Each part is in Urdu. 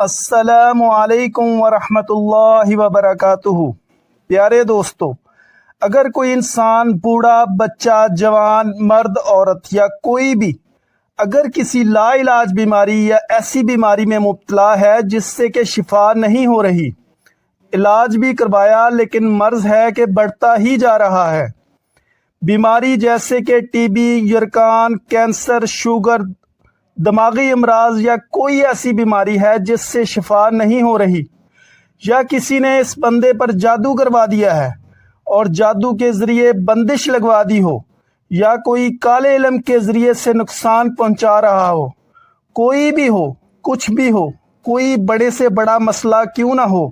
السلام علیکم ورحمۃ اللہ وبرکاتہ۔ پیارے دوستو، اگر کوئی انسان بوڑھا، بچہ، جوان، مرد، عورت یا کوئی بھی اگر کسی لا علاج بیماری یا ایسی بیماری میں مبتلا ہے جس سے کہ شفا نہیں ہو رہی، علاج بھی کروایا لیکن مرض ہے کہ بڑھتا ہی جا رہا ہے، بیماری جیسے کہ ٹی بی، یرکان، کینسر، شوگر، دماغی امراض یا کوئی ایسی بیماری ہے جس سے شفا نہیں ہو رہی، یا کسی نے اس بندے پر جادو کروا دیا ہے اور جادو کے ذریعے بندش لگوا دی ہو، یا کوئی کالے علم کے ذریعے سے نقصان پہنچا رہا ہو، کوئی بھی ہو، کچھ بھی ہو، کوئی بڑے سے بڑا مسئلہ کیوں نہ ہو،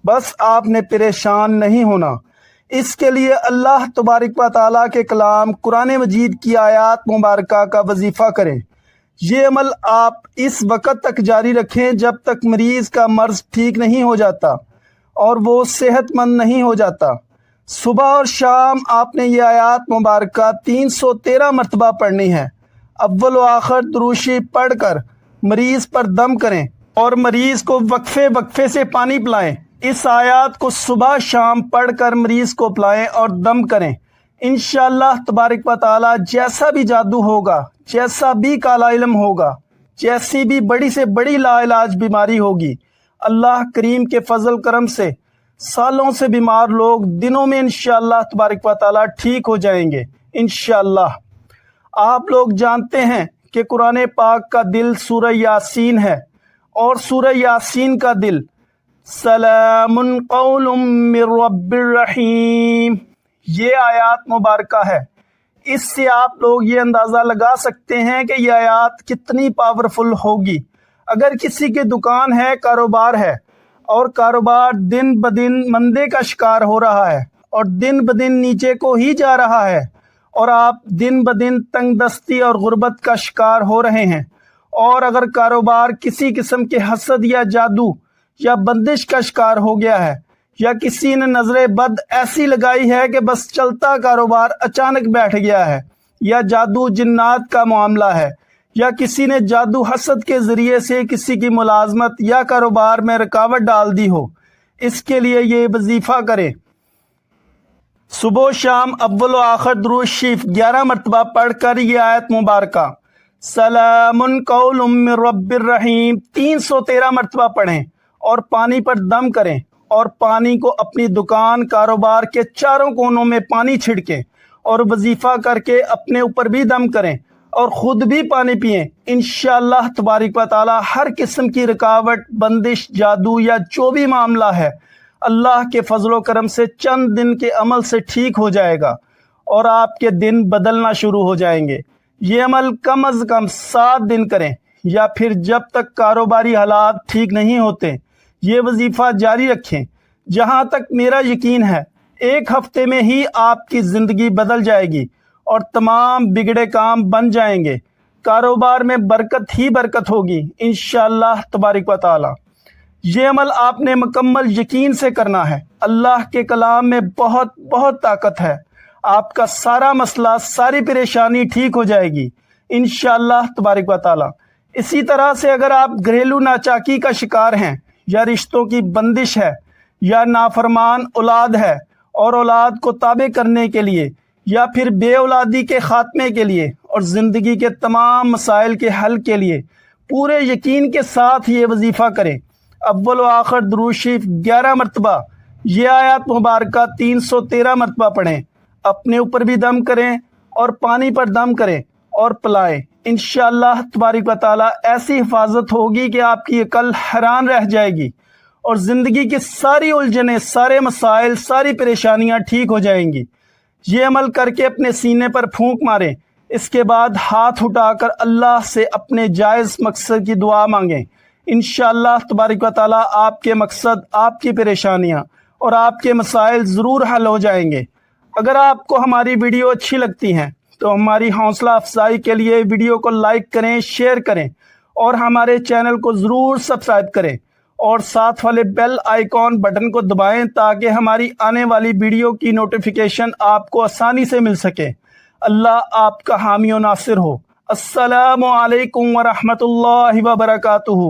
بس آپ نے پریشان نہیں ہونا۔ اس کے لیے اللہ تبارک و تعالیٰ کے کلام قرآن مجید کی آیات مبارکہ کا وظیفہ کریں۔ یہ عمل آپ اس وقت تک جاری رکھیں جب تک مریض کا مرض ٹھیک نہیں ہو جاتا اور وہ صحت مند نہیں ہو جاتا۔ صبح اور شام آپ نے یہ آیات مبارکہ 313 مرتبہ پڑھنی ہے۔ اول و آخر درود شریف پڑھ کر مریض پر دم کریں اور مریض کو وقفے وقفے سے پانی پلائیں۔ اس آیات کو صبح شام پڑھ کر مریض کو پلائیں اور دم کریں۔ انشاءاللہ تبارک و تعالی جیسا بھی جادو ہوگا، جیسا بھی کالا علم ہوگا، جیسی بھی بڑی سے بڑی لا علاج بیماری ہوگی، اللہ کریم کے فضل کرم سے سالوں سے بیمار لوگ دنوں میں انشاءاللہ تبارک و تعالی ٹھیک ہو جائیں گے انشاءاللہ۔ آپ لوگ جانتے ہیں کہ قرآن پاک کا دل سورہ یاسین ہے، اور سورہ یاسین کا دل سلام قول من رب الرحیم یہ آیات مبارکہ ہے۔ اس سے آپ لوگ یہ اندازہ لگا سکتے ہیں کہ یہ آیات کتنی پاورفل ہوگی۔ اگر کسی کی دکان ہے، کاروبار ہے، اور کاروبار دن بدن مندے کا شکار ہو رہا ہے اور دن بدن نیچے کو ہی جا رہا ہے، اور آپ دن بدن تنگ دستی اور غربت کا شکار ہو رہے ہیں، اور اگر کاروبار کسی قسم کے حسد یا جادو یا بندش کا شکار ہو گیا ہے، یا کسی نے نظر بد ایسی لگائی ہے کہ بس چلتا کاروبار اچانک بیٹھ گیا ہے، یا جادو جنات کا معاملہ ہے، یا کسی نے جادو حسد کے ذریعے سے کسی کی ملازمت یا کاروبار میں رکاوٹ ڈال دی ہو، اس کے لیے یہ وظیفہ کرے۔ صبح و شام اول و آخر درود شریف 11 مرتبہ پڑھ کر یہ آیت مبارکہ سلام قول من رب الرحیم 313 مرتبہ پڑھیں اور پانی پر دم کریں، اور پانی کو اپنی دکان، کاروبار کے چاروں کونوں میں پانی چھڑکیں، اور وظیفہ کر کے اپنے اوپر بھی دم کریں اور خود بھی پانی پئیں۔ انشاءاللہ تبارک و تعالی ہر قسم کی رکاوٹ، بندش، جادو یا جو بھی معاملہ ہے، اللہ کے فضل و کرم سے چند دن کے عمل سے ٹھیک ہو جائے گا، اور آپ کے دن بدلنا شروع ہو جائیں گے۔ یہ عمل کم از کم 7 دن کریں، یا پھر جب تک کاروباری حالات ٹھیک نہیں ہوتے یہ وظیفہ جاری رکھیں۔ جہاں تک میرا یقین ہے 1 ہفتے میں ہی آپ کی زندگی بدل جائے گی اور تمام بگڑے کام بن جائیں گے، کاروبار میں برکت ہی برکت ہوگی انشاءاللہ تبارک و تعالی۔ یہ عمل آپ نے مکمل یقین سے کرنا ہے۔ اللہ کے کلام میں بہت بہت طاقت ہے، آپ کا سارا مسئلہ، ساری پریشانی ٹھیک ہو جائے گی انشاءاللہ تبارک و تعالی۔ اسی طرح سے اگر آپ گھریلو ناچاکی کا شکار ہیں، یا رشتوں کی بندش ہے، یا نافرمان اولاد ہے اور اولاد کو تابع کرنے کے لیے، یا پھر بے اولادی کے خاتمے کے لیے اور زندگی کے تمام مسائل کے حل کے لیے پورے یقین کے ساتھ یہ وظیفہ کریں۔ اول و آخر درود شریف 11 مرتبہ، یہ آیات مبارکہ 313 مرتبہ پڑھیں، اپنے اوپر بھی دم کریں اور پانی پر دم کریں اور پلائیں۔ انشاءاللہ تبارک و تعالی ایسی حفاظت ہوگی کہ آپ کی عقل حیران رہ جائے گی، اور زندگی کی ساری الجھنیں، سارے مسائل، ساری پریشانیاں ٹھیک ہو جائیں گی۔ یہ عمل کر کے اپنے سینے پر پھونک ماریں، اس کے بعد ہاتھ اٹھا کر اللہ سے اپنے جائز مقصد کی دعا مانگیں۔ انشاءاللہ تبارک و تعالی آپ کے مقصد، آپ کی پریشانیاں اور آپ کے مسائل ضرور حل ہو جائیں گے۔ اگر آپ کو ہماری ویڈیو اچھی لگتی ہیں تو ہماری حوصلہ افزائی کے لیے ویڈیو کو لائک کریں، شیئر کریں، اور ہمارے چینل کو ضرور سبسکرائب کریں، اور ساتھ والے بیل آئیکن بٹن کو دبائیں تاکہ ہماری آنے والی ویڈیو کی نوٹیفیکیشن آپ کو آسانی سے مل سکے۔ اللہ آپ کا حامی و ناصر ہو۔ السلام علیکم ورحمۃ اللہ وبرکاتہ۔